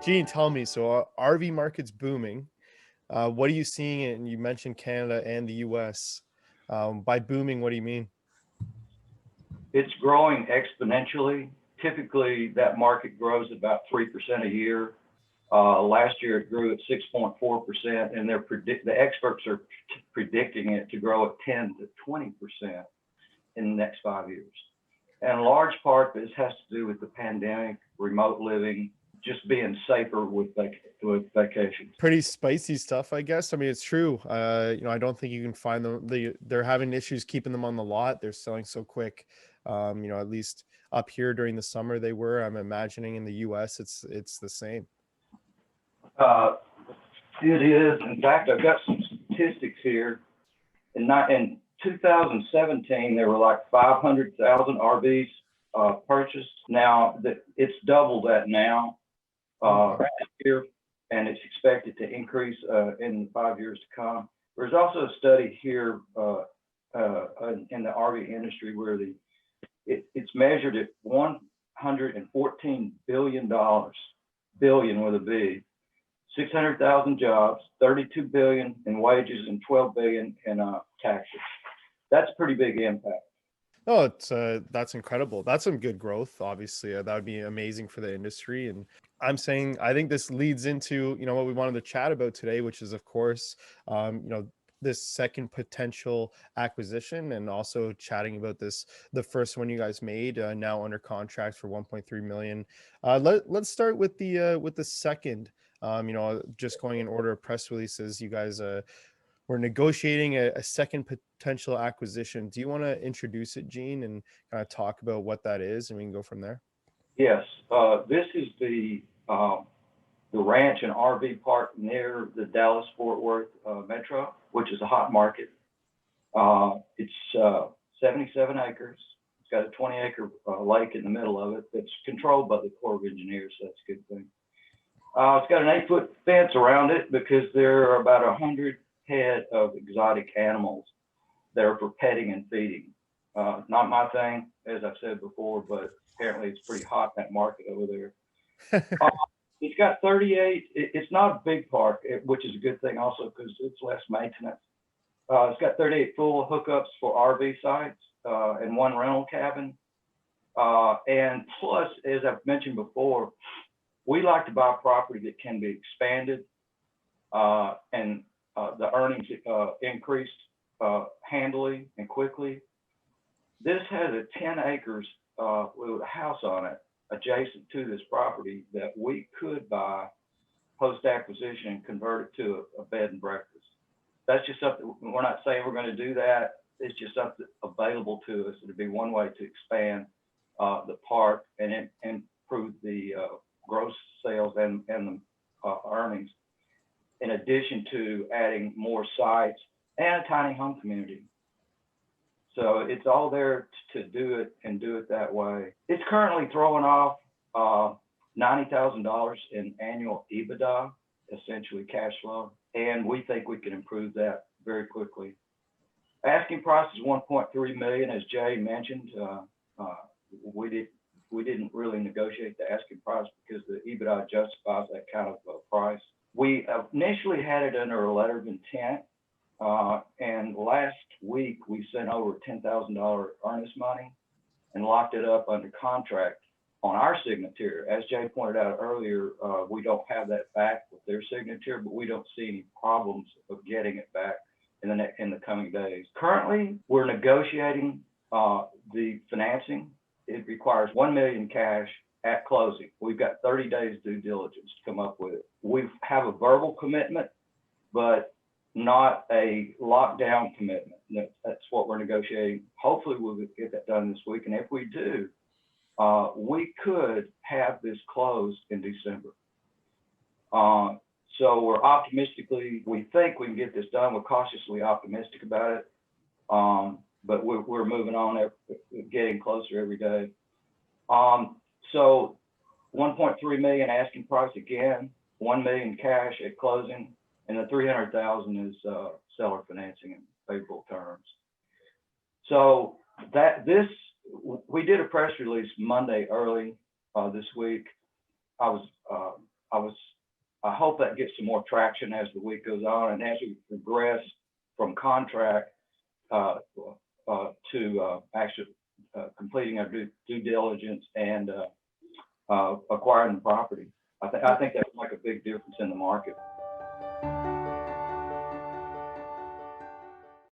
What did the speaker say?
Gene, tell me, so RV market's booming. What are you seeing? And you mentioned Canada and the US. By booming, what do you mean? It's growing exponentially. Typically, that market grows about 3% a year. Last year, it grew at 6.4%, and the experts are predicting it to grow at 10 to 20% in the next 5 years. And a large part of this has to do with the pandemic, remote living, just being safer with vacations. Pretty spicy stuff, I guess. I mean, it's true. I don't think you can find them. They're having issues keeping them on the lot. They're selling so quick. At least up here during the summer they were. I'm imagining in the US it's the same. Uh, it is. In fact, I've got some statistics here. In 2017, there were like 500,000 RVs purchased. Now it's double that now this year, and it's expected to increase in the 5 years to come. There's also a study here in the RV industry where it's measured at $114 billion, billion with a B, 600,000 jobs, 32 billion in wages, and 12 billion in taxes. That's a pretty big impact. Oh, that's incredible. That's some good growth. Obviously, that would be amazing for the industry. And I think this leads into what we wanted to chat about today, which is of course, this second potential acquisition, and also chatting about the first one you guys made, now under contract for 1.3 million. Let's start with the second. Just going in order of press releases, you guys we're negotiating a second potential acquisition. Do you want to introduce it, Gene, and kind of talk about what that is, and we can go from there? Yes, this is the ranch and RV park near the Dallas-Fort Worth metro, which is a hot market. It's 77 acres. It's got a 20-acre lake in the middle of it that's controlled by the Corps of Engineers, so that's a good thing. It's got an 8-foot fence around it because there are about 100 head of exotic animals that are for petting and feeding. Not my thing, as I've said before, but apparently it's pretty hot in that market over there. It's got 38. It's not a big park, which is a good thing also because it's less maintenance. It's got 38 full hookups for RV sites and one rental cabin. And plus, as I've mentioned before, we like to buy property that can be expanded and the earnings increased handily and quickly. This has a 10 acres with a house on it adjacent to this property that we could buy post-acquisition and convert it to a bed and breakfast. That's just something, we're not saying we're going to do that. It's just something available to us. It'd be one way to expand the park and improve the gross sales and the earnings, in addition to adding more sites and a tiny home community. So it's all there to do it and do it that way. It's currently throwing off $90,000 in annual EBITDA, essentially cash flow, and we think we can improve that very quickly. Asking price is 1.3 million, as Jay mentioned. We didn't really negotiate the asking price because the EBITDA justifies that kind of price. We initially had it under a letter of intent. And last week we sent over $10,000 earnest money and locked it up under contract on our signature. As Jay pointed out earlier, we don't have that back with their signature, but we don't see any problems of getting it back in the coming days. Currently, we're negotiating the financing. It requires $1 million cash at closing. We've got 30 days due diligence to come up with it. We have a verbal commitment, but not a lockdown commitment. That's what we're negotiating. Hopefully we'll get that done this week. And if we do, we could have this closed in December. So we think we can get this done. We're cautiously optimistic about it. But we're moving on, getting closer every day. So 1.3 million asking price again, 1 million cash at closing, and the 300,000 is seller financing in favorable terms. So we did a press release Monday early this week. I was I hope that gets some more traction as the week goes on and as we progress from contract to actually completing our due diligence and acquiring the property. I think that would make a big difference in the market.